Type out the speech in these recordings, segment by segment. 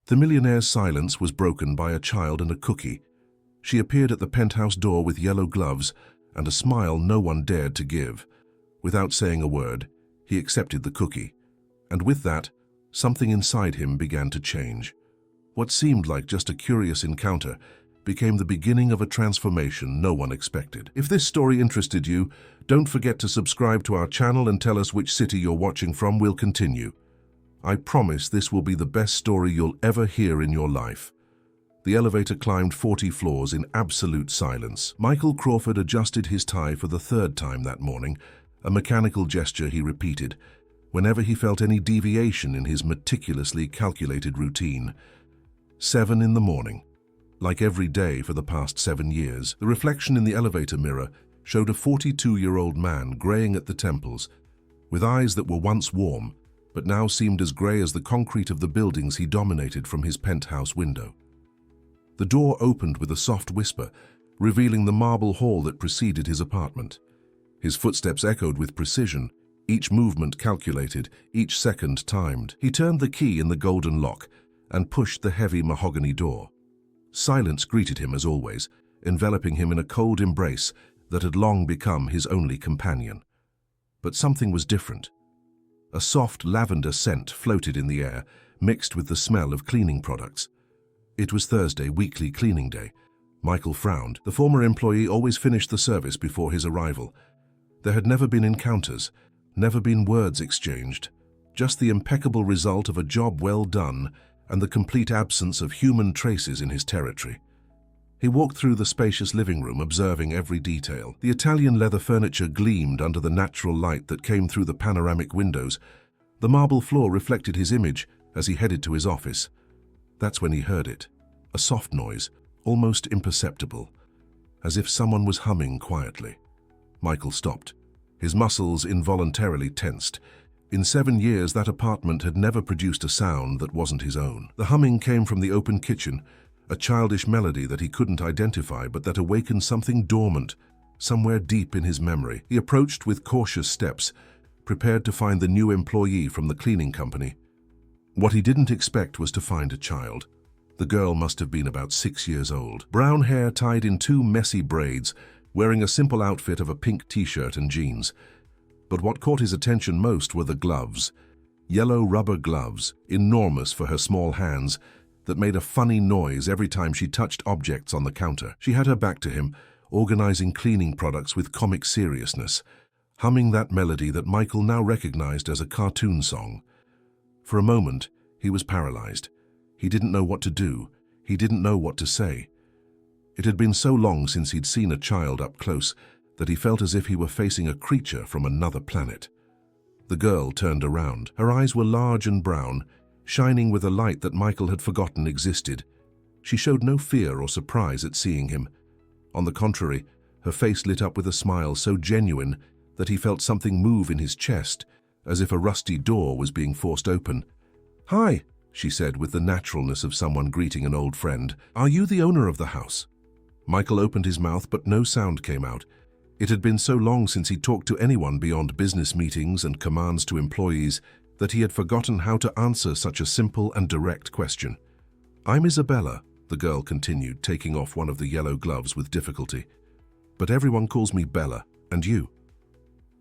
The millionaire's silence was broken by a child and a cookie. She appeared at the penthouse door with yellow gloves and a smile no one dared to give. Without saying a word, he accepted the cookie. And with that, something inside him began to change. What seemed like just a curious encounter became the beginning of a transformation no one expected. If this story interested you, don't forget to subscribe to our channel and tell us which city you're watching from. We'll continue. I promise this will be the best story you'll ever hear in your life. The elevator climbed 40 floors in absolute silence. Michael Crawford adjusted his tie for the third time that morning, a mechanical gesture he repeated whenever he felt any deviation in his meticulously calculated routine. 7 in the morning. Like every day for the past 7 years, the reflection in the elevator mirror showed a 42-year-old man graying at the temples, with eyes that were once warm, but now seemed as gray as the concrete of the buildings he dominated from his penthouse window. The door opened with a soft whisper, revealing the marble hall that preceded his apartment. His footsteps echoed with precision, each movement calculated, each second timed. He turned the key in the golden lock and pushed the heavy mahogany door. Silence greeted him as always, enveloping him in a cold embrace that had long become his only companion. But something was different. A soft lavender scent floated in the air, mixed with the smell of cleaning products. It was Thursday, weekly cleaning day. Michael frowned. The former employee always finished the service before his arrival. There had never been encounters, never been words exchanged, just the impeccable result of a job well done and the complete absence of human traces in his territory. He walked through the spacious living room, observing every detail. The Italian leather furniture gleamed under the natural light that came through the panoramic windows. The marble floor reflected his image as he headed to his office. That's when he heard it, a soft noise, almost imperceptible, as if someone was humming quietly. Michael stopped. His muscles involuntarily tensed. In 7 years, that apartment had never produced a sound that wasn't his own. The humming came from the open kitchen, a childish melody that he couldn't identify but that awakened something dormant, somewhere deep in his memory. He approached with cautious steps, prepared to find the new employee from the cleaning company. What he didn't expect was to find a child. The girl must have been about 6 years old. Brown hair tied in 2 messy braids, wearing a simple outfit of a pink t-shirt and jeans. But what caught his attention most were the gloves. Yellow rubber gloves, enormous for her small hands, that made a funny noise every time she touched objects on the counter. She had her back to him, organizing cleaning products with comic seriousness, humming that melody that Michael now recognized as a cartoon song. For a moment, he was paralyzed. He didn't know what to do. He didn't know what to say. It had been so long since he'd seen a child up close that he felt as if he were facing a creature from another planet. The girl turned around. Her eyes were large and brown, shining with a light that Michael had forgotten existed. She showed no fear or surprise at seeing him. On the contrary, her face lit up with a smile so genuine that he felt something move in his chest, as if a rusty door was being forced open. "Hi," she said with the naturalness of someone greeting an old friend. "Are you the owner of the house?" Michael opened his mouth, but no sound came out. It had been so long since he talked to anyone beyond business meetings and commands to employees that he had forgotten how to answer such a simple and direct question. "I'm Isabella," the girl continued, taking off one of the yellow gloves with difficulty. "But everyone calls me Bella. And you?"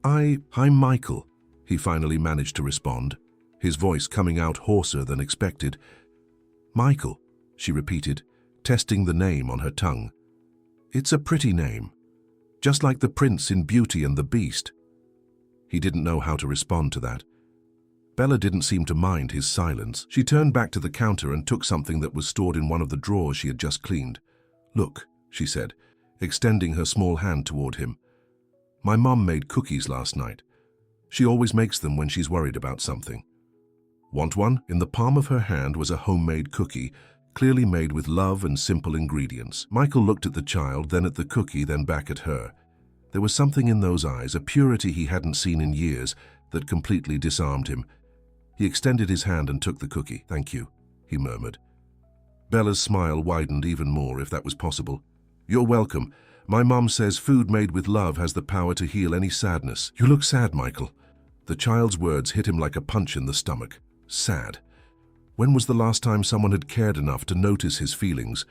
I'm Michael," he finally managed to respond, his voice coming out hoarser than expected. "Michael," she repeated, testing the name on her tongue. "It's a pretty name. Just like the prince in Beauty and the Beast." He didn't know how to respond to that. Bella didn't seem to mind his silence. She turned back to the counter and took something that was stored in one of the drawers she had just cleaned. "Look," she said, extending her small hand toward him. "My mom made cookies last night. She always makes them when she's worried about something." "Want one?" In the palm of her hand was a homemade cookie, clearly made with love and simple ingredients. Michael looked at the child, then at the cookie, then back at her. There was something in those eyes, a purity he hadn't seen in years, that completely disarmed him. He extended his hand and took the cookie. "Thank you," he murmured. Bella's smile widened even more, if that was possible. "You're welcome. My mom says food made with love has the power to heal any sadness." "You look sad, Michael." The child's words hit him like a punch in the stomach. "Sad. When was the last time someone had cared enough to notice his feelings?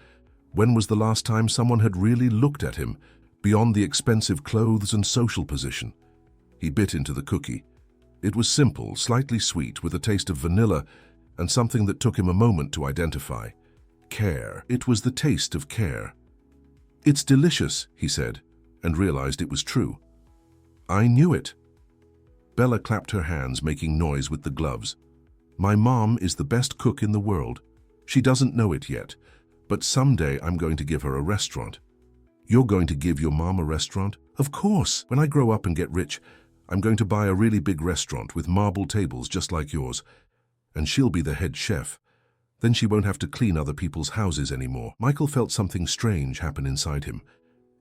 When was the last time someone had really looked at him, beyond the expensive clothes and social position? He bit into the cookie. It was simple, slightly sweet, with a taste of vanilla and something that took him a moment to identify. Care. It was the taste of care. "It's delicious," he said, and realized it was true. "I knew it." Bella clapped her hands, making noise with the gloves. "My mom is the best cook in the world. She doesn't know it yet, but someday I'm going to give her a restaurant." "You're going to give your mom a restaurant?" "Of course. When I grow up and get rich, I'm going to buy a really big restaurant with marble tables just like yours, and she'll be the head chef. Then she won't have to clean other people's houses anymore." Michael felt something strange happen inside him.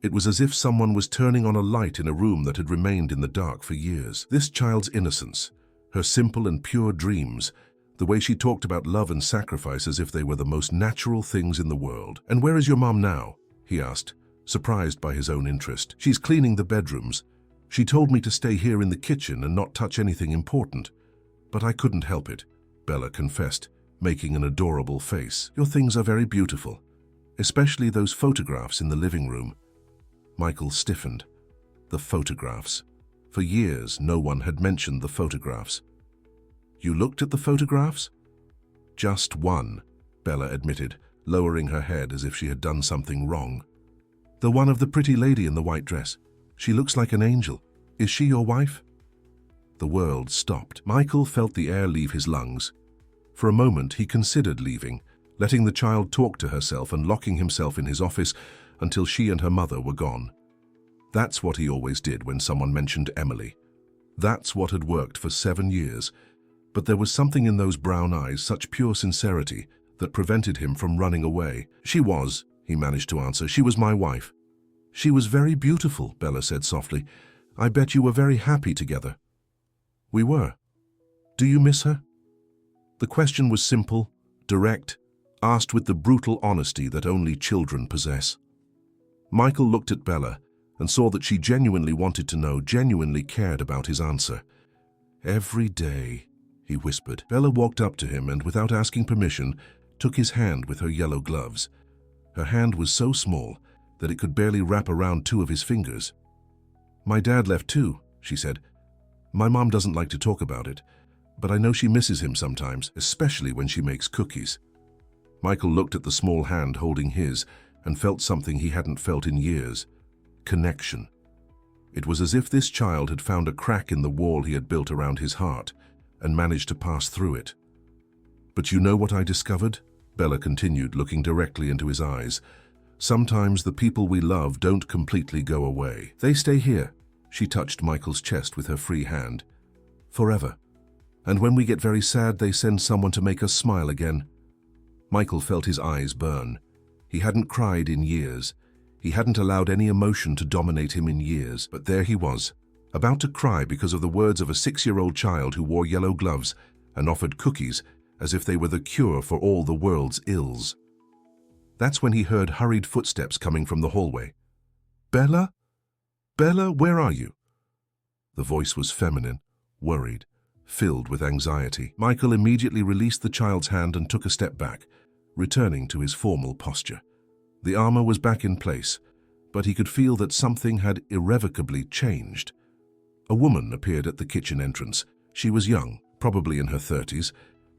It was as if someone was turning on a light in a room that had remained in the dark for years. This child's innocence, her simple and pure dreams, the way she talked about love and sacrifice as if they were the most natural things in the world. "And where is your mom now?" he asked, surprised by his own interest. "She's cleaning the bedrooms. She told me to stay here in the kitchen and not touch anything important. But I couldn't help it," Bella confessed, making an adorable face. "Your things are very beautiful, especially those photographs in the living room." Michael stiffened. The photographs. For years, no one had mentioned the photographs. "You looked at the photographs?" "Just one," Bella admitted, lowering her head as if she had done something wrong. "The one of the pretty lady in the white dress. She looks like an angel. Is she your wife?" The world stopped. Michael felt the air leave his lungs. For a moment, he considered leaving, letting the child talk to herself and locking himself in his office until she and her mother were gone. That's what he always did when someone mentioned Emily. That's what had worked for 7 years. But there was something in those brown eyes, such pure sincerity, that prevented him from running away. "She was," he managed to answer. "She was my wife." "She was very beautiful," Bella said softly. "I bet you were very happy together." "We were. Do you miss her?" The question was simple, direct, asked with the brutal honesty that only children possess. Michael looked at Bella and saw that she genuinely wanted to know, genuinely cared about his answer. "Every day," he whispered. Bella walked up to him and, without asking permission, took his hand with her yellow gloves. Her hand was so small that it could barely wrap around 2 of his fingers. "My dad left too," she said. "My mom doesn't like to talk about it, but I know she misses him sometimes, especially when she makes cookies." Michael looked at the small hand holding his and felt something he hadn't felt in years. Connection. It was as if this child had found a crack in the wall he had built around his heart and managed to pass through it. "But you know what I discovered?" Bella continued, looking directly into his eyes. "Sometimes the people we love don't completely go away. They stay here." She touched Michael's chest with her free hand. "Forever. And when we get very sad, they send someone to make us smile again." Michael felt his eyes burn. He hadn't cried in years. He hadn't allowed any emotion to dominate him in years. But there he was, about to cry because of the words of a 6-year-old child who wore yellow gloves and offered cookies as if they were the cure for all the world's ills. That's when he heard hurried footsteps coming from the hallway. "Bella? Bella, where are you?" The voice was feminine, worried, filled with anxiety. Michael immediately released the child's hand and took a step back, returning to his formal posture. The armor was back in place, but he could feel that something had irrevocably changed. A woman appeared at the kitchen entrance. She was young, probably in her 30s,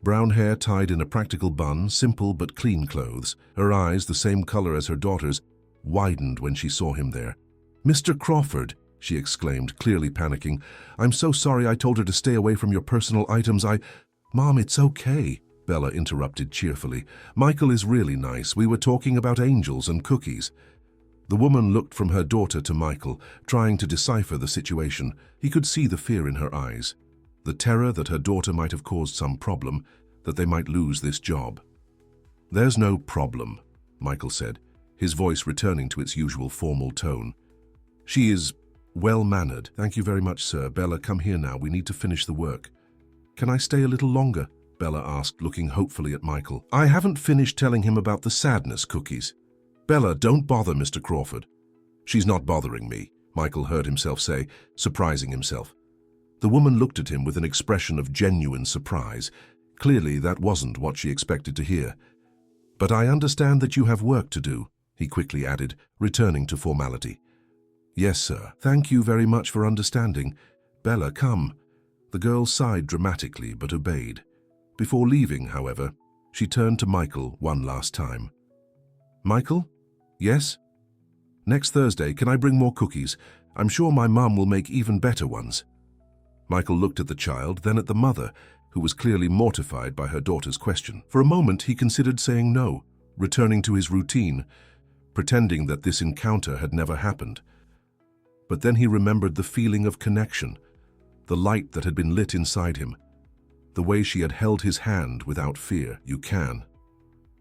brown hair tied in a practical bun, simple but clean clothes. Her eyes, the same color as her daughter's, widened when she saw him there. "Mr. Crawford," she exclaimed, clearly panicking. "I'm so sorry I told her to stay away from your personal items. Mom, it's okay," Bella interrupted cheerfully. "Michael is really nice. We were talking about angels and cookies." The woman looked from her daughter to Michael, trying to decipher the situation. He could see the fear in her eyes, the terror that her daughter might have caused some problem, that they might lose this job. "There's no problem," Michael said, his voice returning to its usual formal tone. "She is well-mannered." "Thank you very much, sir. Bella, come here now. We need to finish the work." "Can I stay a little longer?" Bella asked, looking hopefully at Michael. "I haven't finished telling him about the sadness cookies." "Bella, don't bother Mr. Crawford." "She's not bothering me," Michael heard himself say, surprising himself. The woman looked at him with an expression of genuine surprise. Clearly, that wasn't what she expected to hear. "But I understand that you have work to do," he quickly added, returning to formality. "Yes, sir. Thank you very much for understanding. Bella, come." The girl sighed dramatically but obeyed. Before leaving, however, she turned to Michael one last time. "Michael? Yes? Next Thursday, can I bring more cookies? I'm sure my mum will make even better ones." Michael looked at the child, then at the mother, who was clearly mortified by her daughter's question. For a moment, he considered saying no, returning to his routine, pretending that this encounter had never happened. But then he remembered the feeling of connection, the light that had been lit inside him, the way she had held his hand without fear. "You can,"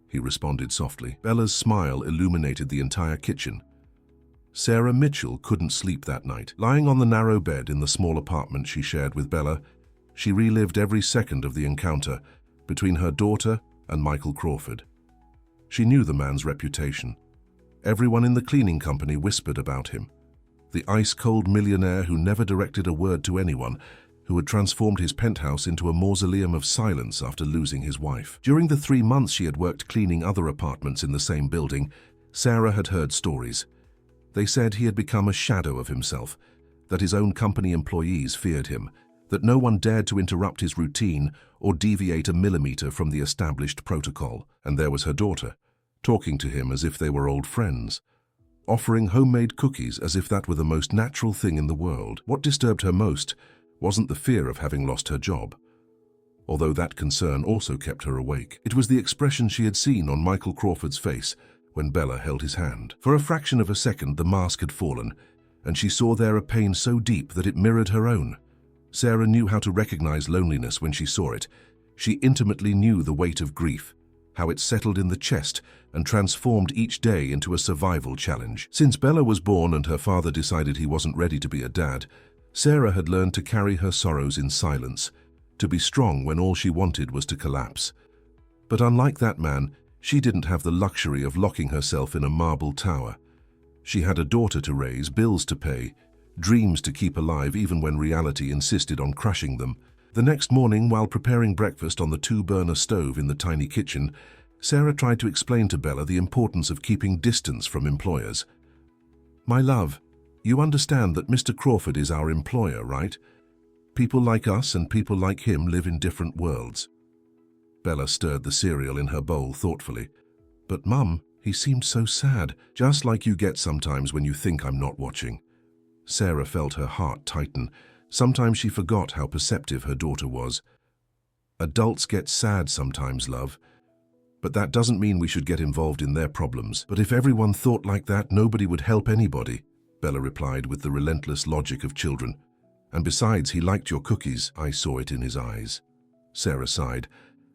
he responded softly. Bella's smile illuminated the entire kitchen. Sarah Mitchell couldn't sleep that night. Lying on the narrow bed in the small apartment she shared with Bella, she relived every second of the encounter between her daughter and Michael Crawford. She knew the man's reputation. Everyone in the cleaning company whispered about him. The ice-cold millionaire who never directed a word to anyone, who had transformed his penthouse into a mausoleum of silence after losing his wife. During the 3 months she had worked cleaning other apartments in the same building, Sarah had heard stories. They said he had become a shadow of himself, that his own company employees feared him, that no one dared to interrupt his routine or deviate a millimeter from the established protocol. And there was her daughter, talking to him as if they were old friends, offering homemade cookies as if that were the most natural thing in the world. What disturbed her most wasn't the fear of having lost her job, although that concern also kept her awake. It was the expression she had seen on Michael Crawford's face when Bella held his hand. For a fraction of a second, the mask had fallen, and she saw there a pain so deep that it mirrored her own. Sarah knew how to recognize loneliness when she saw it. She intimately knew the weight of grief, how it settled in the chest and transformed each day into a survival challenge. Since Bella was born and her father decided he wasn't ready to be a dad, Sarah had learned to carry her sorrows in silence, to be strong when all she wanted was to collapse. But unlike that man, she didn't have the luxury of locking herself in a marble tower. She had a daughter to raise, bills to pay, dreams to keep alive even when reality insisted on crushing them. The next morning, while preparing breakfast on the 2-burner stove in the tiny kitchen, Sarah tried to explain to Bella the importance of keeping distance from employers. "My love, you understand that Mr. Crawford is our employer, right? People like us and people like him live in different worlds." Bella stirred the cereal in her bowl thoughtfully. "But Mum, he seemed so sad, just like you get sometimes when you think I'm not watching." Sarah felt her heart tighten. Sometimes she forgot how perceptive her daughter was. "Adults get sad sometimes, love. But that doesn't mean we should get involved in their problems." "But if everyone thought like that, nobody would help anybody," Bella replied with the relentless logic of children. "And besides, he liked your cookies." "I saw it in his eyes." Sarah sighed.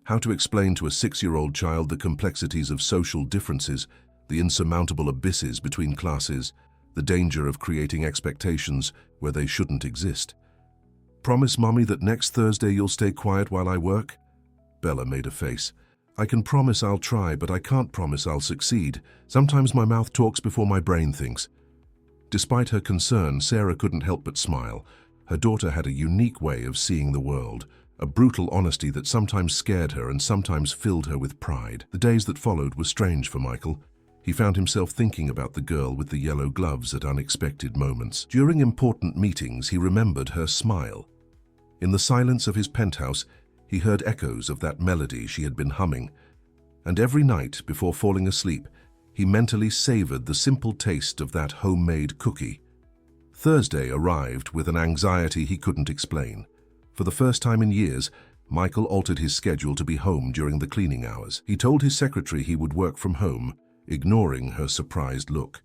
How to explain to a 6-year-old child the complexities of social differences, the insurmountable abysses between classes, the danger of creating expectations where they shouldn't exist? "Promise, Mommy, that next Thursday you'll stay quiet while I work?" Bella made a face. "I can promise I'll try, but I can't promise I'll succeed. Sometimes my mouth talks before my brain thinks." Despite her concern, Sarah couldn't help but smile. Her daughter had a unique way of seeing the world, a brutal honesty that sometimes scared her and sometimes filled her with pride. The days that followed were strange for Michael. He found himself thinking about the girl with the yellow gloves at unexpected moments. During important meetings, he remembered her smile. In the silence of his penthouse, he heard echoes of that melody she had been humming. And every night, before falling asleep, he mentally savored the simple taste of that homemade cookie. Thursday arrived with an anxiety he couldn't explain. For the first time in years, Michael altered his schedule to be home during the cleaning hours. He told his secretary he would work from home, ignoring her surprised look.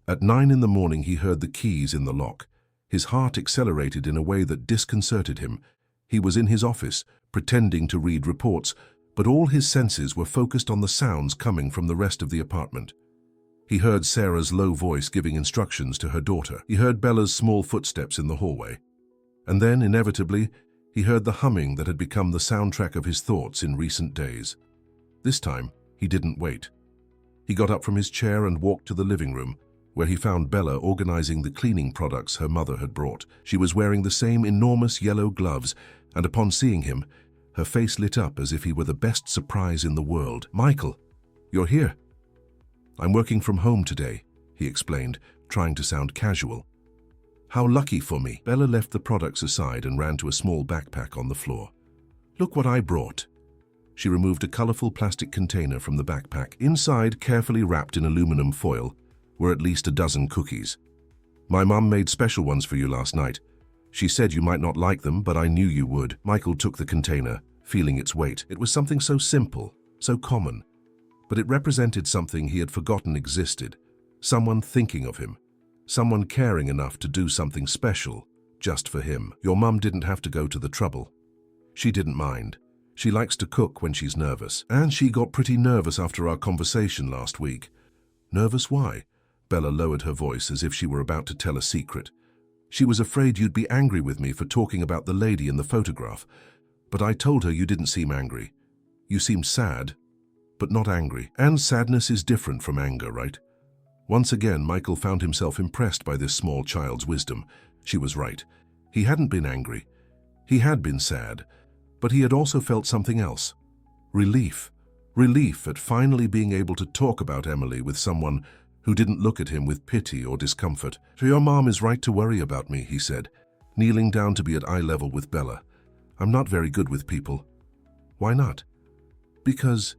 At 9 in the morning, he heard the keys in the lock. His heart accelerated in a way that disconcerted him. He was in his office, pretending to read reports, but all his senses were focused on the sounds coming from the rest of the apartment. He heard Sarah's low voice giving instructions to her daughter. He heard Bella's small footsteps in the hallway. And then, inevitably, he heard the humming that had become the soundtrack of his thoughts in recent days. This time, he didn't wait. He got up from his chair and walked to the living room, where he found Bella organizing the cleaning products her mother had brought. She was wearing the same enormous yellow gloves, and upon seeing him, Her face lit up as if he were the best surprise in the world. "Michael, you're here." "I'm working from home today," he explained, trying to sound casual. "How lucky for me." Bella left the products aside and ran to a small backpack on the floor. "Look what I brought." She removed a colorful plastic container from the backpack. Inside, carefully wrapped in aluminum foil, were at least a dozen cookies. "My mom made special ones for you last night. She said you might not like them, but I knew you would." Michael took the container, feeling its weight. It was something so simple, so common, but it represented something he had forgotten existed. Someone thinking of him. Someone caring enough to do something special, just for him. "Your mum didn't have to go to the trouble. She didn't mind. She likes to cook when she's nervous. And she got pretty nervous after our conversation last week." "Nervous why?" Bella lowered her voice as if she were about to tell a secret. "She was afraid you'd be angry with me for talking about the lady in the photograph. But I told her you didn't seem angry. You seemed sad, but not angry. And sadness is different from anger, right?" Once again, Michael found himself impressed by this small child's wisdom. She was right. He hadn't been angry. He had been sad, but he had also felt something else. Relief. Relief at finally being able to talk about Emily with someone who didn't look at him with pity or discomfort. "So your mom is right to worry about me," he said, kneeling down to be at eye level with Bella. "I'm not very good with people." "Why not?" Because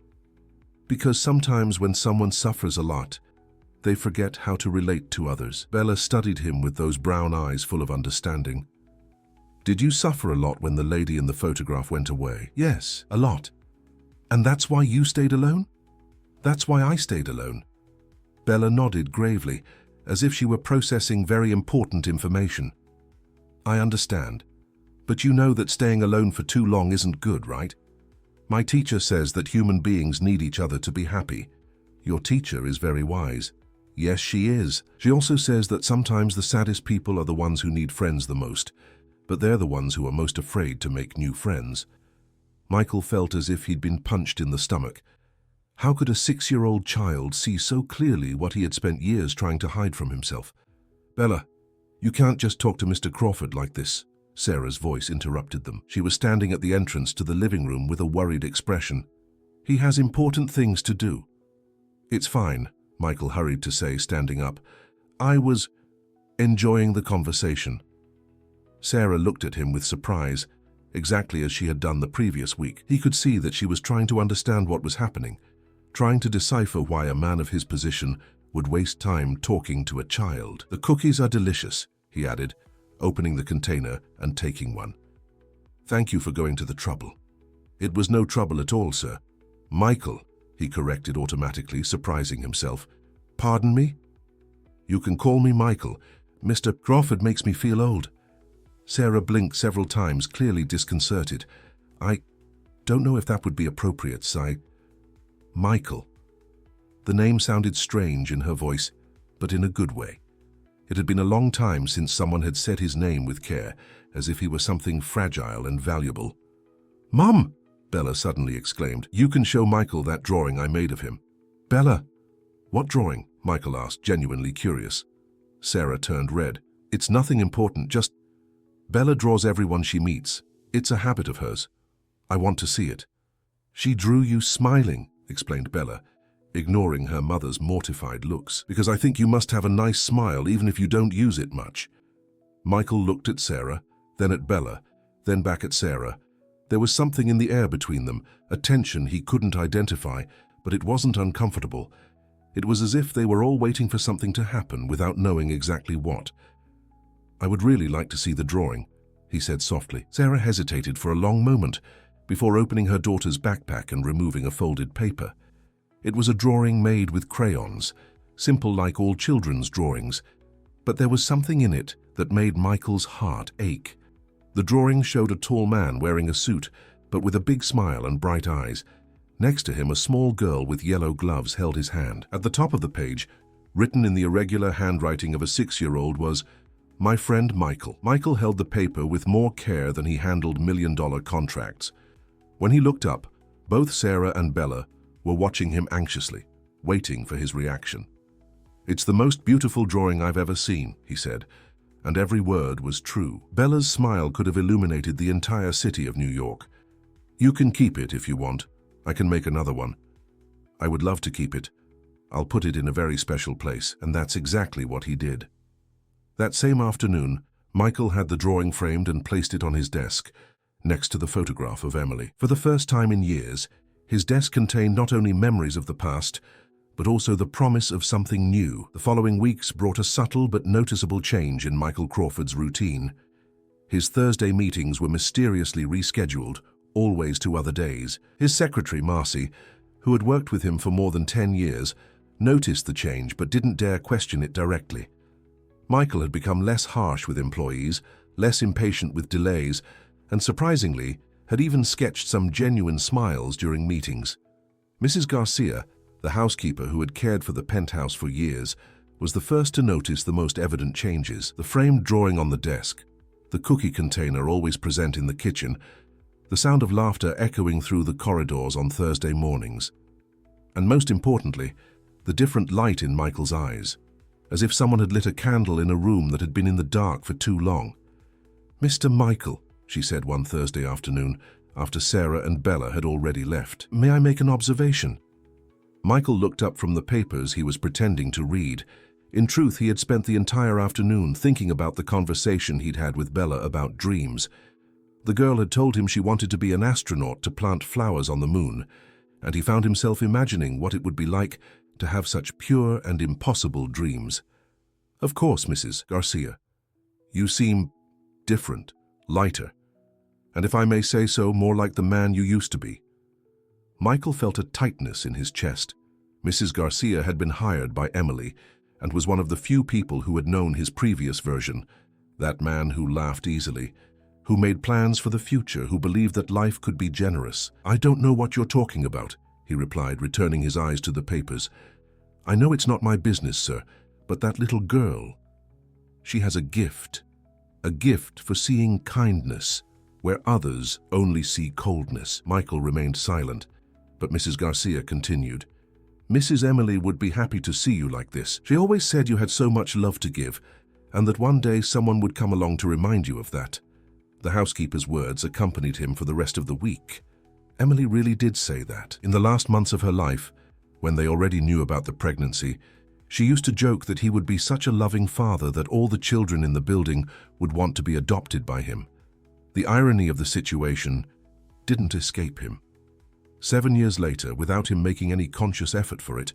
sometimes when someone suffers a lot, they forget how to relate to others." Bella studied him with those brown eyes full of understanding. "Did you suffer a lot when the lady in the photograph went away?" "Yes, a lot." "And that's why you stayed alone?" "That's why I stayed alone." Bella nodded gravely, as if she were processing very important information. "I understand. But you know that staying alone for too long isn't good, right? My teacher says that human beings need each other to be happy. Your teacher is very wise." "Yes, she is. She also says that sometimes the saddest people are the ones who need friends the most, but they're the ones who are most afraid to make new friends." Michael felt as if he'd been punched in the stomach. How could a 6-year-old child see so clearly what he had spent years trying to hide from himself? "Bella, you can't just talk to Mr. Crawford like this." Sarah's voice interrupted them. She was standing at the entrance to the living room with a worried expression. "He has important things to do." "It's fine," Michael hurried to say, standing up. "I was enjoying the conversation." Sarah looked at him with surprise, exactly as she had done the previous week. He could see that she was trying to understand what was happening, trying to decipher why a man of his position would waste time talking to a child. "The cookies are delicious," he added, opening the container and taking one. "Thank you for going to the trouble." "It was no trouble at all, sir." "Michael," he corrected automatically, surprising himself. "Pardon me?" "You can call me Michael. Mr. Crawford makes me feel old." Sarah blinked several times, clearly disconcerted. "I don't know if that would be appropriate, Si." "Michael." The name sounded strange in her voice, but in a good way. It had been a long time since someone had said his name with care, as if he were something fragile and valuable. "Mom!" Bella suddenly exclaimed. "You can show Michael that drawing I made of him." "Bella!" "What drawing?" Michael asked, genuinely curious. Sarah turned red. "It's nothing important, just..." "Bella draws everyone she meets. It's a habit of hers. I want to see it." "She drew you smiling," explained Bella, ignoring her mother's mortified looks, "because I think you must have a nice smile even if you don't use it much." Michael looked at Sarah, then at Bella, then back at Sarah. There was something in the air between them, a tension he couldn't identify, but it wasn't uncomfortable. It was as if they were all waiting for something to happen without knowing exactly what. "I would really like to see the drawing," he said softly. Sarah hesitated for a long moment before opening her daughter's backpack and removing a folded paper. It was a drawing made with crayons, simple like all children's drawings, but there was something in it that made Michael's heart ache. The drawing showed a tall man wearing a suit, but with a big smile and bright eyes. Next to him, a small girl with yellow gloves held his hand. At the top of the page, written in the irregular handwriting of a 6-year-old, was, "My friend Michael." Michael held the paper with more care than he handled million-dollar contracts. When he looked up, both Sarah and Bella were watching him anxiously, waiting for his reaction. "It's the most beautiful drawing I've ever seen," he said, and every word was true. Bella's smile could have illuminated the entire city of New York. You can keep it if you want. I can make another one. I would love to keep it. I'll put it in a very special place, and that's exactly what he did. That same afternoon, Michael had the drawing framed and placed it on his desk, next to the photograph of Emily. For the first time in years, his desk contained not only memories of the past, but also the promise of something new. The following weeks brought a subtle but noticeable change in Michael Crawford's routine. His Thursday meetings were mysteriously rescheduled, always to other days. His secretary, Marcy, who had worked with him for more than 10 years, noticed the change but didn't dare question it directly. Michael had become less harsh with employees, less impatient with delays, and surprisingly, had even sketched some genuine smiles during meetings. Mrs. Garcia, the housekeeper who had cared for the penthouse for years, was the first to notice the most evident changes. The framed drawing on the desk, the cookie container always present in the kitchen, the sound of laughter echoing through the corridors on Thursday mornings. And most importantly, the different light in Michael's eyes, as if someone had lit a candle in a room that had been in the dark for too long. "Mr. Michael," she said one Thursday afternoon, after Sarah and Bella had already left, "may I make an observation?" Michael looked up from the papers he was pretending to read. In truth, he had spent the entire afternoon thinking about the conversation he'd had with Bella about dreams. The girl had told him she wanted to be an astronaut to plant flowers on the moon, and he found himself imagining what it would be like to have such pure and impossible dreams. "Of course, Mrs. Garcia. You seem different, lighter, and if I may say so, more like the man you used to be." Michael felt a tightness in his chest. Mrs. Garcia had been hired by Emily and was one of the few people who had known his previous version, that man who laughed easily, who made plans for the future, who believed that life could be generous. "I don't know what you're talking about," he replied, returning his eyes to the papers. "I know it's not my business, sir, but that little girl, she has a gift for seeing kindness where others only see coldness." Michael remained silent, but Mrs. Garcia continued. "Mrs. Emily would be happy to see you like this. She always said you had so much love to give, and that one day someone would come along to remind you of that." The housekeeper's words accompanied him for the rest of the week. Emily really did say that. In the last months of her life, when they already knew about the pregnancy, she used to joke that he would be such a loving father that all the children in the building would want to be adopted by him. The irony of the situation didn't escape him. 7 years later, without him making any conscious effort for it,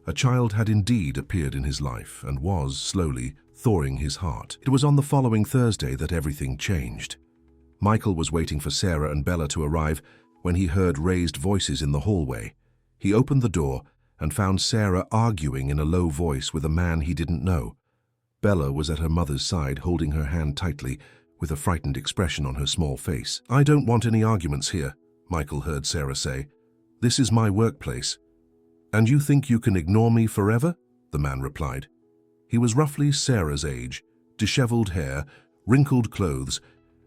a child had indeed appeared in his life and was, slowly, thawing his heart. It was on the following Thursday that everything changed. Michael was waiting for Sarah and Bella to arrive when he heard raised voices in the hallway. He opened the door and found Sarah arguing in a low voice with a man he didn't know. Bella was at her mother's side, holding her hand tightly, with a frightened expression on her small face. "I don't want any arguments here," Michael heard Sarah say. "This is my workplace." "And you think you can ignore me forever?" the man replied. He was roughly Sarah's age, disheveled hair, wrinkled clothes,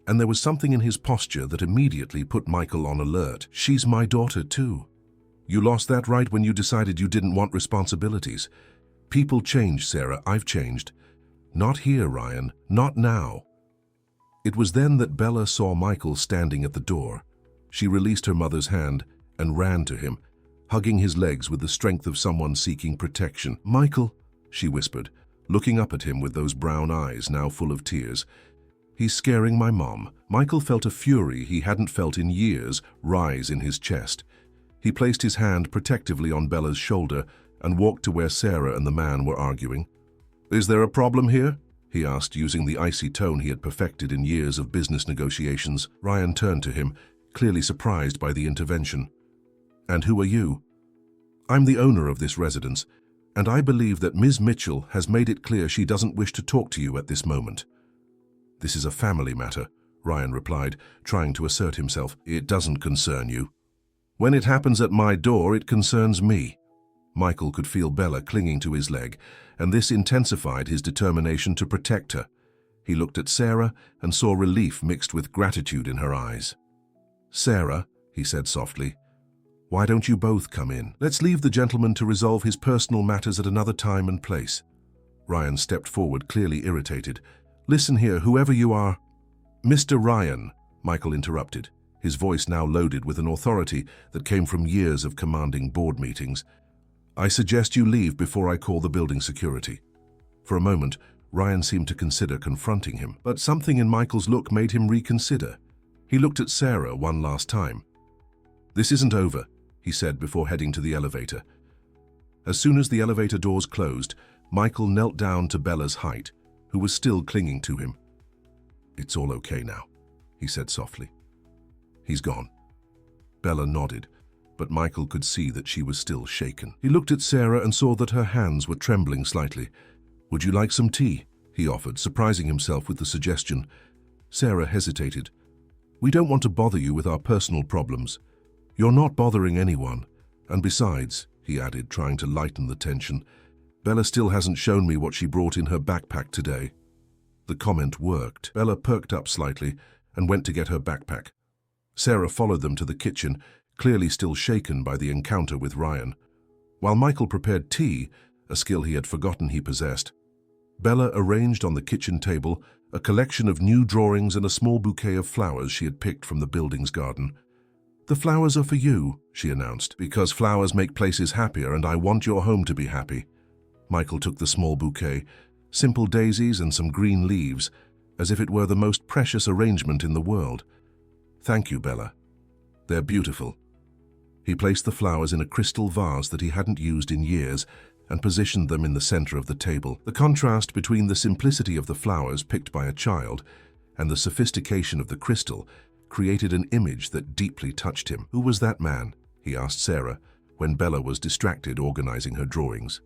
and there was something in his posture that immediately put Michael on alert. "She's my daughter too. You lost that right when you decided you didn't want responsibilities. People change, Sarah. I've changed. Not here, Ryan. Not now." It was then that Bella saw Michael standing at the door. She released her mother's hand and ran to him, hugging his legs with the strength of someone seeking protection. "Michael," she whispered, looking up at him with those brown eyes now full of tears. "He's scaring my mom." Michael felt a fury he hadn't felt in years rise in his chest. He placed his hand protectively on Bella's shoulder and walked to where Sarah and the man were arguing. "Is there a problem here?" he asked, using the icy tone he had perfected in years of business negotiations. Ryan turned to him, clearly surprised by the intervention. "And who are you?" "I'm the owner of this residence, and I believe that Ms. Mitchell has made it clear she doesn't wish to talk to you at this moment." "This is a family matter," Ryan replied, trying to assert himself. "It doesn't concern you." "When it happens at my door, it concerns me." Michael could feel Bella clinging to his leg, and this intensified his determination to protect her. He looked at Sarah and saw relief mixed with gratitude in her eyes. "Sarah," he said softly, "why don't you both come in? Let's leave the gentleman to resolve his personal matters at another time and place." Ryan stepped forward, clearly irritated. "Listen here, whoever you are." "Mr. Ryan," Michael interrupted. his voice now loaded with an authority that came from years of commanding board meetings. "I suggest you leave before I call the building security." For a moment, Ryan seemed to consider confronting him, but something in Michael's look made him reconsider. He looked at Sarah one last time. "This isn't over," he said before heading to the elevator. As soon as the elevator doors closed, Michael knelt down to Bella's height, who was still clinging to him. "It's all okay now," he said softly. "He's gone." Bella nodded, but Michael could see that she was still shaken. He looked at Sarah and saw that her hands were trembling slightly. "Would you like some tea?" he offered, surprising himself with the suggestion. Sarah hesitated. "We don't want to bother you with our personal problems. You're not bothering anyone. And besides," he added, trying to lighten the tension, "Bella still hasn't shown me what she brought in her backpack today." The comment worked. Bella perked up slightly and went to get her backpack. Sarah followed them to the kitchen, clearly still shaken by the encounter with Ryan. While Michael prepared tea, a skill he had forgotten he possessed, Bella arranged on the kitchen table a collection of new drawings and a small bouquet of flowers she had picked from the building's garden. "The flowers are for you," she announced, "because flowers make places happier and I want your home to be happy." Michael took the small bouquet, simple daisies and some green leaves, as if it were the most precious arrangement in the world. "Thank you, Bella. They're beautiful." He placed the flowers in a crystal vase that he hadn't used in years and positioned them in the center of the table. The contrast between the simplicity of the flowers picked by a child and the sophistication of the crystal created an image that deeply touched him. "Who was that man?" he asked Sarah when Bella was distracted organizing her drawings.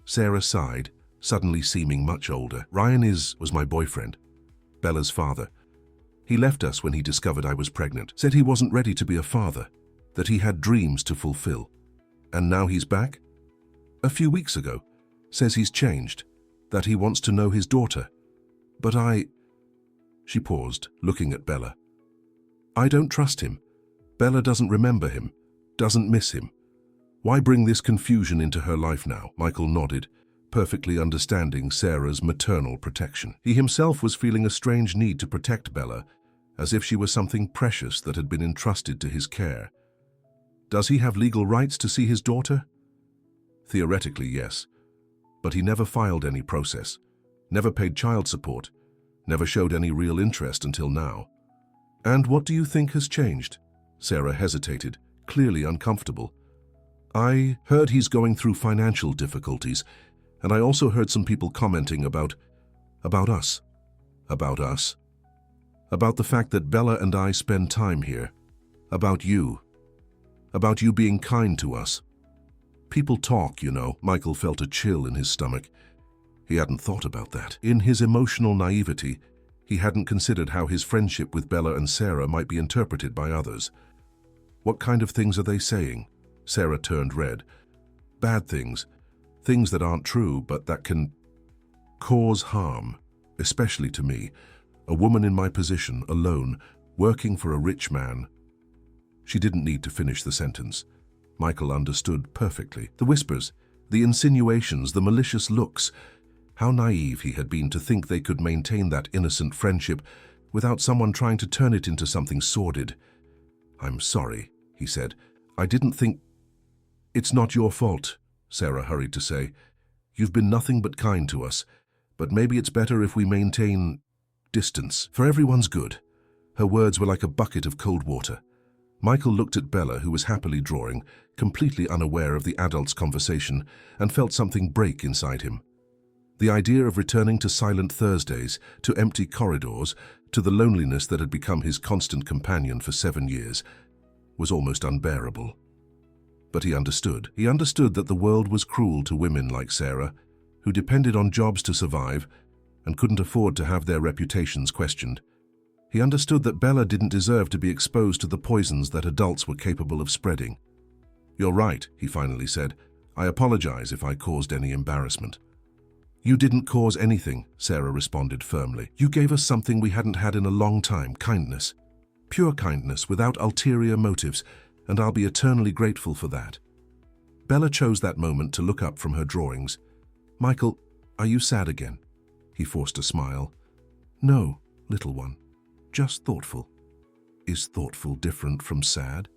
Sarah sighed, suddenly seeming much older. "Ryan was my boyfriend, Bella's father. He left us when he discovered I was pregnant, said he wasn't ready to be a father, that he had dreams to fulfill. And now he's back? A few weeks ago. Says he's changed, that he wants to know his daughter. But I..." She paused, looking at Bella. "I don't trust him. Bella doesn't remember him, doesn't miss him. Why bring this confusion into her life now?" Michael nodded, perfectly understanding Sarah's maternal protection. He himself was feeling a strange need to protect Bella, as if she was something precious that had been entrusted to his care. Does he have legal rights to see his daughter? Theoretically, yes. But he never filed any process, never paid child support, never showed any real interest until now. "And what do you think has changed?" Sarah hesitated, clearly uncomfortable. "I heard he's going through financial difficulties, and I also heard some people commenting about us. About us? About the fact that Bella and I spend time here. About you. About you being kind to us. People talk, you know." Michael felt a chill in his stomach. He hadn't thought about that. In his emotional naivety, he hadn't considered how his friendship with Bella and Sarah might be interpreted by others. "What kind of things are they saying?" Sarah turned red. "Bad things. Things that aren't true, but that can cause harm, especially to me, a woman in my position, alone, working for a rich man." She didn't need to finish the sentence. Michael understood perfectly. The whispers, the insinuations, the malicious looks. How naive he had been to think they could maintain that innocent friendship without someone trying to turn it into something sordid. "I'm sorry," he said. "I didn't think—" "It's not your fault," Sarah hurried to say. "You've been nothing but kind to us, but maybe it's better if we maintain distance, for everyone's good." Her words were like a bucket of cold water. Michael looked at Bella, who was happily drawing, completely unaware of the adults' conversation, and felt something break inside him. The idea of returning to silent Thursdays, to empty corridors, to the loneliness that had become his constant companion for 7 years, was almost unbearable. But he understood. He understood that the world was cruel to women like Sarah, who depended on jobs to survive and couldn't afford to have their reputations questioned. He understood that Bella didn't deserve to be exposed to the poisons that adults were capable of spreading. "You're right," he finally said. "I apologize if I caused any embarrassment." "You didn't cause anything," Sarah responded firmly. "You gave us something we hadn't had in a long time, kindness. Pure kindness, without ulterior motives, and I'll be eternally grateful for that." Bella chose that moment to look up from her drawings. "Michael, are you sad again?" He forced a smile. "No, little one. Just thoughtful." Is thoughtful different from sad?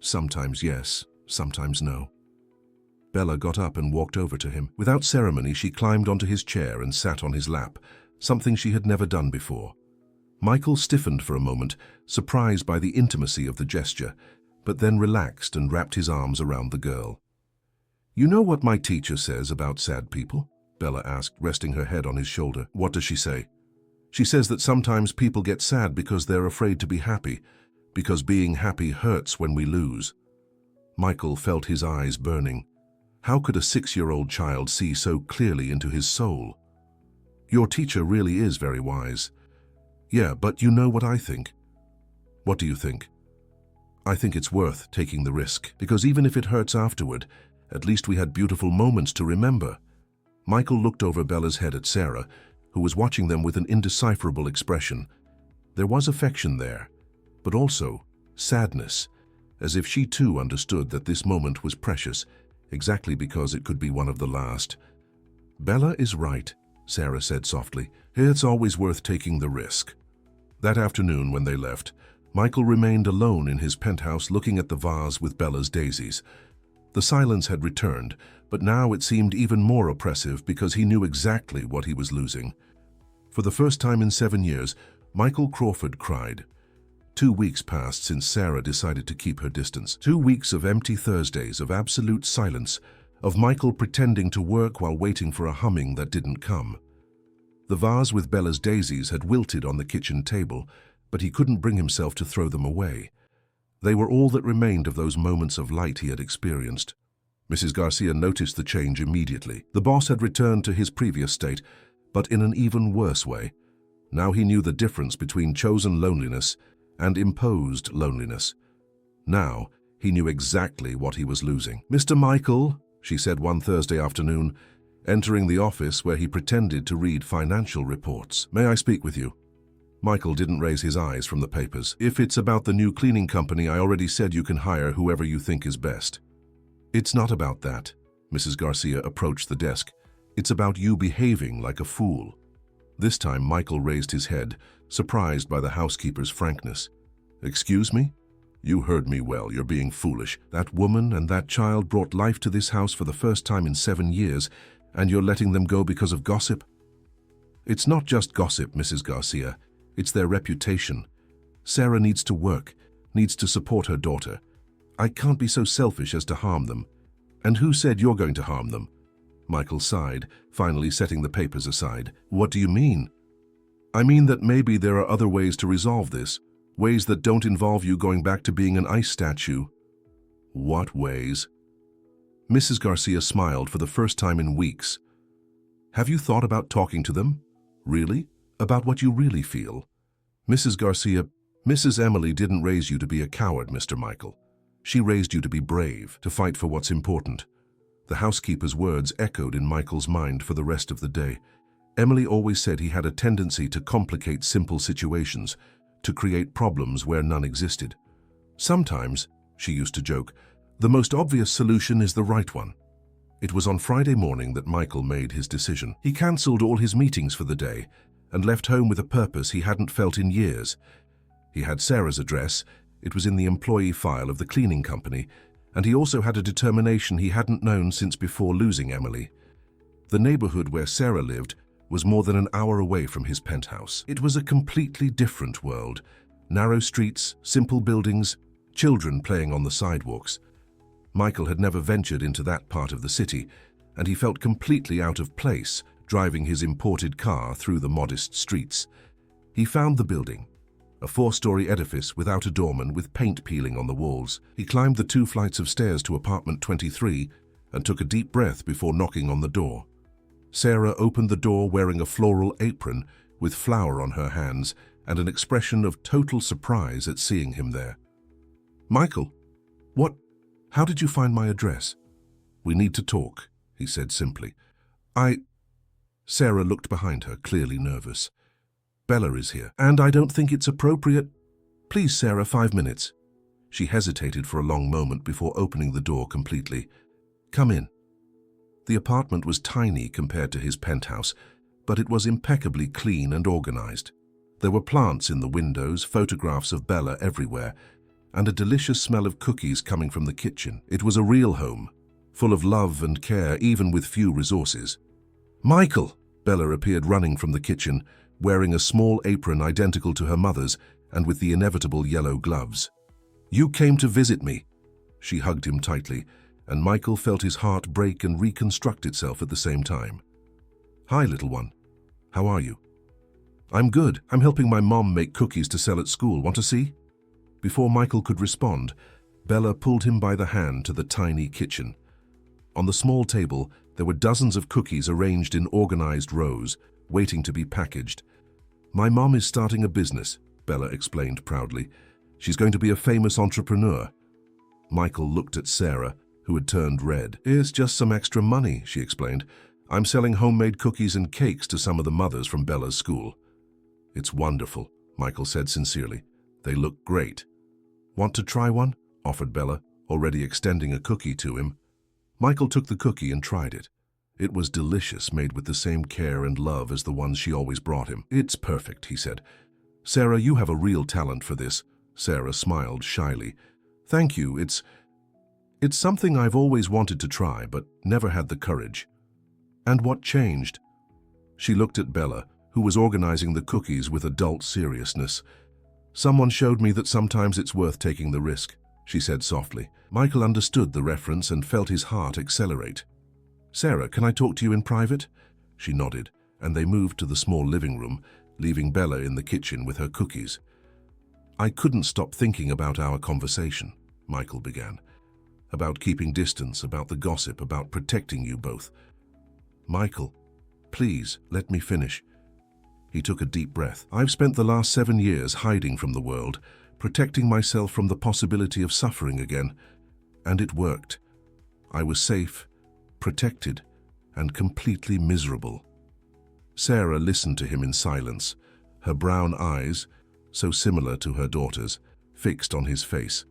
Sometimes yes, sometimes no. Bella got up and walked over to him. Without ceremony, she climbed onto his chair and sat on his lap, something she had never done before. Michael stiffened for a moment, surprised by the intimacy of the gesture, but then relaxed and wrapped his arms around the girl. "You know what my teacher says about sad people?" Bella asked, resting her head on his shoulder. "What does she say?" "She says that sometimes people get sad because they're afraid to be happy, because being happy hurts when we lose." Michael felt his eyes burning. How could a 6-year-old child see so clearly into his soul? "Your teacher really is very wise." "Yeah, but you know what I think." "What do you think?" "I think it's worth taking the risk, because even if it hurts afterward, at least we had beautiful moments to remember." Michael looked over Bella's head at Sarah, who was watching them with an indecipherable expression. There was affection there, but also sadness, as if she too understood that this moment was precious, exactly because it could be one of the last. "Bella is right," Sarah said softly. "It's always worth taking the risk." That afternoon, when they left, Michael remained alone in his penthouse looking at the vase with Bella's daisies. The silence had returned, but now it seemed even more oppressive because he knew exactly what he was losing. For the first time in 7 years, Michael Crawford cried. 2 weeks passed since Sarah decided to keep her distance. 2 weeks of empty Thursdays, of absolute silence, of Michael pretending to work while waiting for a humming that didn't come. The vase with Bella's daisies had wilted on the kitchen table, but he couldn't bring himself to throw them away. They were all that remained of those moments of light he had experienced. Mrs. Garcia noticed the change immediately. The boss had returned to his previous state, but in an even worse way. Now he knew the difference between chosen loneliness and imposed loneliness. Now he knew exactly what he was losing. "Mr. Michael," she said one Thursday afternoon, entering the office where he pretended to read financial reports. "May I speak with you?" Michael didn't raise his eyes from the papers. "If it's about the new cleaning company, I already said you can hire whoever you think is best." "It's not about that." Mrs. Garcia approached the desk. "It's about you behaving like a fool." This time Michael raised his head, surprised by the housekeeper's frankness. "Excuse me? You heard me well. You're being foolish. That woman and that child brought life to this house for the first time in 7 years, and you're letting them go because of gossip?" "It's not just gossip, Mrs. Garcia. It's their reputation. Sarah needs to work, needs to support her daughter. I can't be so selfish as to harm them." "And who said you're going to harm them?" Michael sighed, finally setting the papers aside. "What do you mean?" "I mean that maybe there are other ways to resolve this, ways that don't involve you going back to being an ice statue." "What ways?" Mrs. Garcia smiled for the first time in weeks. "Have you thought about talking to them? Really? About what you really feel?" "Mrs. Garcia, Mrs. Emily didn't raise you to be a coward, Mr. Michael. She raised you to be brave, to fight for what's important." The housekeeper's words echoed in Michael's mind for the rest of the day. Emily always said he had a tendency to complicate simple situations, to create problems where none existed. "Sometimes," she used to joke, "the most obvious solution is the right one." It was on Friday morning that Michael made his decision. He cancelled all his meetings for the day and left home with a purpose he hadn't felt in years. He had Sarah's address, it was in the employee file of the cleaning company, and he also had a determination he hadn't known since before losing Emily. The neighborhood where Sarah lived was more than an hour away from his penthouse. It was a completely different world. Narrow streets, simple buildings, children playing on the sidewalks. Michael had never ventured into that part of the city, and he felt completely out of place driving his imported car through the modest streets. He found the building, a 4-story edifice without a doorman with paint peeling on the walls. He climbed the 2 flights of stairs to apartment 23 and took a deep breath before knocking on the door. Sarah opened the door wearing a floral apron with flour on her hands and an expression of total surprise at seeing him there. "Michael, how did you find my address?" "We need to talk," he said simply. Sarah looked behind her, clearly nervous. "Bella is here, and I don't think it's appropriate." "Please, Sarah, 5 minutes." She hesitated for a long moment before opening the door completely. "Come in." The apartment was tiny compared to his penthouse, but it was impeccably clean and organized. There were plants in the windows, photographs of Bella everywhere, and a delicious smell of cookies coming from the kitchen. It was a real home, full of love and care, even with few resources. "Michael!" Bella appeared running from the kitchen, wearing a small apron identical to her mother's and with the inevitable yellow gloves. "You came to visit me." She hugged him tightly, and Michael felt his heart break and reconstruct itself at the same time. "Hi, little one. How are you?" "I'm good. I'm helping my mom make cookies to sell at school. Want to see?" Before Michael could respond, Bella pulled him by the hand to the tiny kitchen. On the small table, there were dozens of cookies arranged in organized rows, waiting to be packaged. "My mom is starting a business," Bella explained proudly. "She's going to be a famous entrepreneur." Michael looked at Sarah, who had turned red. "Here's just some extra money," she explained. "I'm selling homemade cookies and cakes to some of the mothers from Bella's school." "It's wonderful," Michael said sincerely. "They look great." "Want to try one?" offered Bella, already extending a cookie to him. Michael took the cookie and tried it. It was delicious, made with the same care and love as the ones she always brought him. "It's perfect," he said. "Sarah, you have a real talent for this." Sarah smiled shyly. "Thank you. It's something I've always wanted to try, but never had the courage." "And what changed?" She looked at Bella, who was organizing the cookies with adult seriousness. "Someone showed me that sometimes it's worth taking the risk," she said softly. Michael understood the reference and felt his heart accelerate. "Sarah, can I talk to you in private?" She nodded, and they moved to the small living room, leaving Bella in the kitchen with her cookies. "I couldn't stop thinking about our conversation," Michael began. "About keeping distance, about the gossip, about protecting you both." "Michael, please, let me finish." He took a deep breath. "I've spent the last 7 years hiding from the world, protecting myself from the possibility of suffering again. And it worked. I was safe, protected, and completely miserable." Sarah listened to him in silence, her brown eyes, so similar to her daughter's, fixed on his face.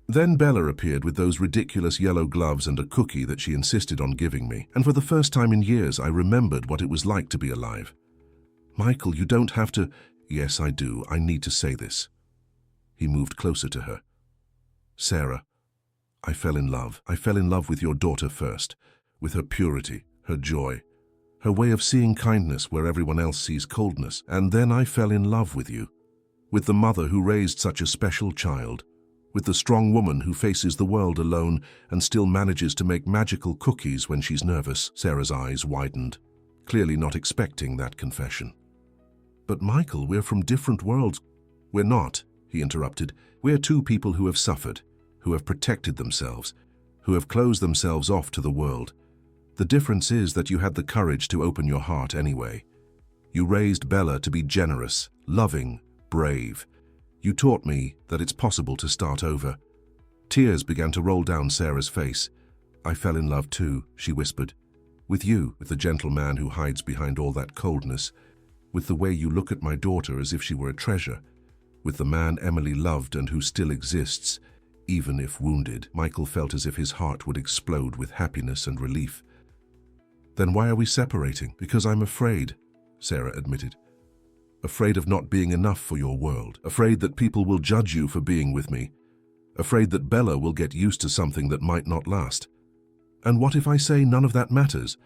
Then Bella appeared with those ridiculous yellow gloves and a cookie that she insisted on giving me, and for the first time in years I remembered what it was like to be alive. "Michael, you don't have to—" "Yes, I do. I need to say this." He moved closer to her. "Sarah, I fell in love. I fell in love with your daughter first, with her purity, her joy, her way of seeing kindness where everyone else sees coldness. And then I fell in love with you, with the mother who raised such a special child, with the strong woman who faces the world alone and still manages to make magical cookies when she's nervous." Sarah's eyes widened, clearly not expecting that confession. "But Michael, we're from different worlds." "We're not," he interrupted. "We're two people who have suffered, who have protected themselves, who have closed themselves off to the world. The difference is that you had the courage to open your heart anyway. You raised Bella to be generous, loving, brave. You taught me that it's possible to start over." Tears began to roll down Sarah's face. "I fell in love too," she whispered. "With you, with the gentle man who hides behind all that coldness, with the way you look at my daughter as if she were a treasure, with the man Emily loved and who still exists, even if wounded." Michael felt as if his heart would explode with happiness and relief. "Then why are we separating?" "Because I'm afraid," Sarah admitted. "Afraid of not being enough for your world. Afraid that people will judge you for being with me. Afraid that Bella will get used to something that might not last. And what if I say none of that matters?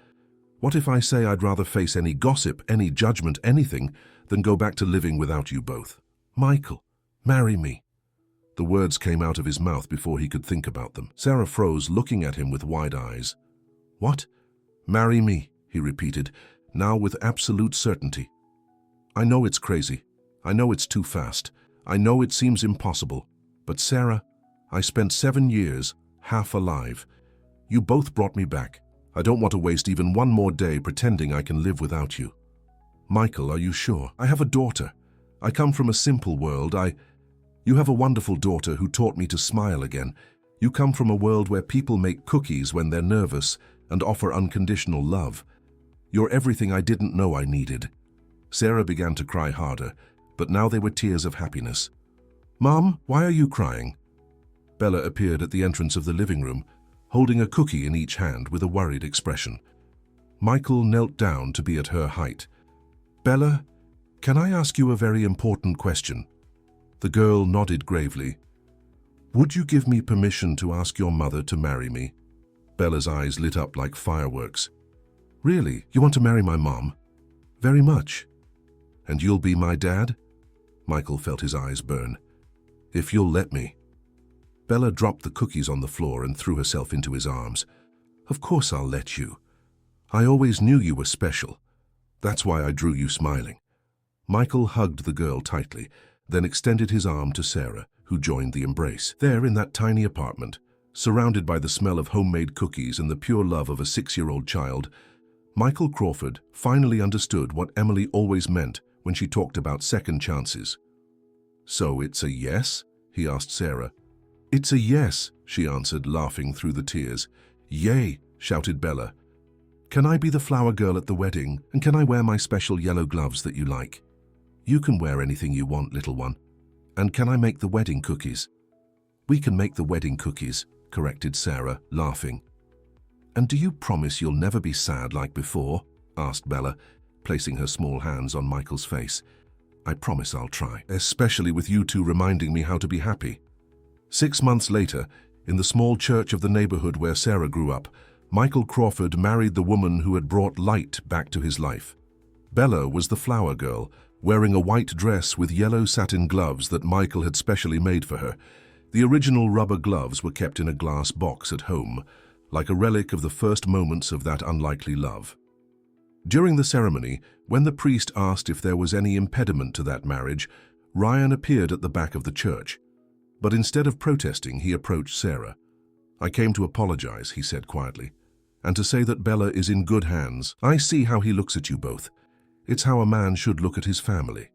What if I say I'd rather face any gossip, any judgment, anything, than go back to living without you both? Michael, marry me." The words came out of his mouth before he could think about them. Sarah froze, looking at him with wide eyes. "What?" "Marry me," he repeated, now with absolute certainty. "I know it's crazy. I know it's too fast. I know it seems impossible. But Sarah, I spent 7 years, half alive. You both brought me back. I don't want to waste even one more day pretending I can live without you." "Michael, are you sure? I have a daughter. I come from a simple world. You have a wonderful daughter who taught me to smile again. You come from a world where people make cookies when they're nervous and offer unconditional love. You're everything I didn't know I needed." Sarah began to cry harder, but now they were tears of happiness. "Mom, why are you crying?" Bella appeared at the entrance of the living room, holding a cookie in each hand with a worried expression. Michael knelt down to be at her height. "Bella, "Can I ask you a very important question?" The girl nodded gravely. "Would you give me permission to ask your mother to marry me?" Bella's eyes lit up like fireworks. "Really? You want to marry my mom?" "Very much." "And you'll be my dad?" Michael felt his eyes burn. "If you'll let me." Bella dropped the cookies on the floor and threw herself into his arms. "Of course I'll let you. I always knew you were special. That's why I drew you smiling." Michael hugged the girl tightly, then extended his arm to Sarah, who joined the embrace. There, in that tiny apartment, surrounded by the smell of homemade cookies and the pure love of a 6-year-old child, Michael Crawford finally understood what Emily always meant when she talked about second chances. "So it's a yes?" he asked Sarah. "It's a yes," she answered, laughing through the tears. "Yay!" shouted Bella. "Can I be the flower girl at the wedding, and can I wear my special yellow gloves that you like?" "You can wear anything you want, little one. And can I make the wedding cookies?" "We can make the wedding cookies," corrected Sarah, laughing. "And do you promise you'll never be sad like before?" asked Bella, placing her small hands on Michael's face. "I promise I'll try, especially with you two reminding me how to be happy." 6 months later, in the small church of the neighborhood where Sarah grew up, Michael Crawford married the woman who had brought light back to his life. Bella was the flower girl, wearing a white dress with yellow satin gloves that Michael had specially made for her. The original rubber gloves were kept in a glass box at home, like a relic of the first moments of that unlikely love. During the ceremony, when the priest asked if there was any impediment to that marriage, Ryan appeared at the back of the church. But instead of protesting, he approached Sarah. "I came to apologize," he said quietly, "and to say that Bella is in good hands. I see how he looks at you both. It's how a man should look at his family."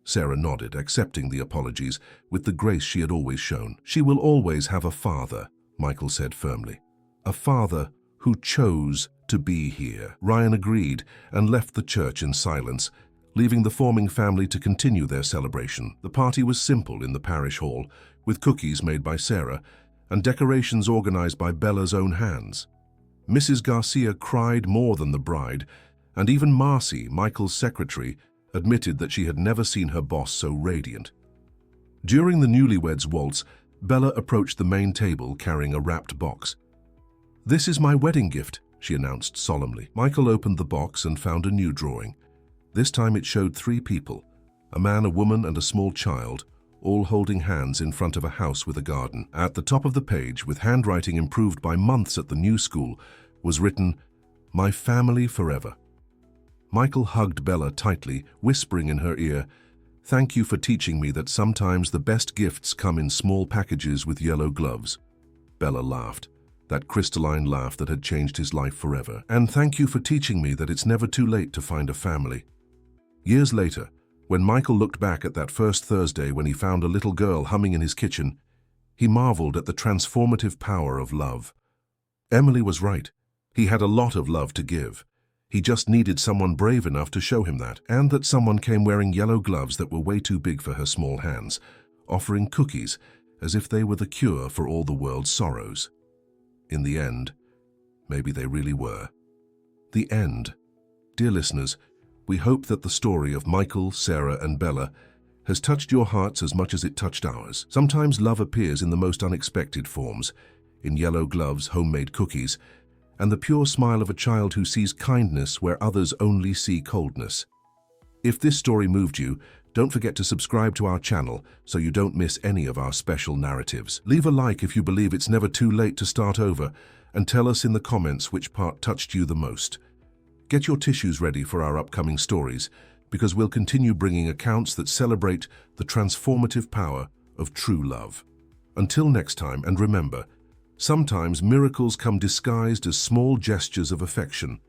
Sarah nodded, accepting the apologies with the grace she had always shown. "She will always have a father," Michael said firmly. "A father who chose to be here." Ryan agreed and left the church in silence, leaving the forming family to continue their celebration. The party was simple in the parish hall, with cookies made by Sarah and decorations organized by Bella's own hands. Mrs. Garcia cried more than the bride, and even Marcy, Michael's secretary, admitted that she had never seen her boss so radiant. During the newlyweds' waltz, Bella approached the main table carrying a wrapped box. "This is my wedding gift," she announced solemnly. Michael opened the box and found a new drawing. This time it showed 3 people, a man, a woman, and a small child, all holding hands in front of a house with a garden. At the top of the page, with handwriting improved by months at the new school, was written, "My family forever." Michael hugged Bella tightly, whispering in her ear, "Thank you for teaching me that sometimes the best gifts come in small packages with yellow gloves." Bella laughed, that crystalline laugh that had changed his life forever. "And thank you for teaching me that it's never too late to find a family." Years later, when Michael looked back at that first Thursday when he found a little girl humming in his kitchen, he marveled at the transformative power of love. Emily was right. He had a lot of love to give. He just needed someone brave enough to show him that, and that someone came wearing yellow gloves that were way too big for her small hands, offering cookies as if they were the cure for all the world's sorrows. In the end, maybe they really were. The end. Dear listeners, we hope that the story of Michael, Sarah, and Bella has touched your hearts as much as it touched ours. Sometimes love appears in the most unexpected forms, in yellow gloves, homemade cookies, and the pure smile of a child who sees kindness where others only see coldness. If this story moved you, don't forget to subscribe to our channel so you don't miss any of our special narratives. Leave a like if you believe it's never too late to start over, and tell us in the comments which part touched you the most. Get your tissues ready for our upcoming stories, because we'll continue bringing accounts that celebrate the transformative power of true love. Until next time, and remember, sometimes miracles come disguised as small gestures of affection.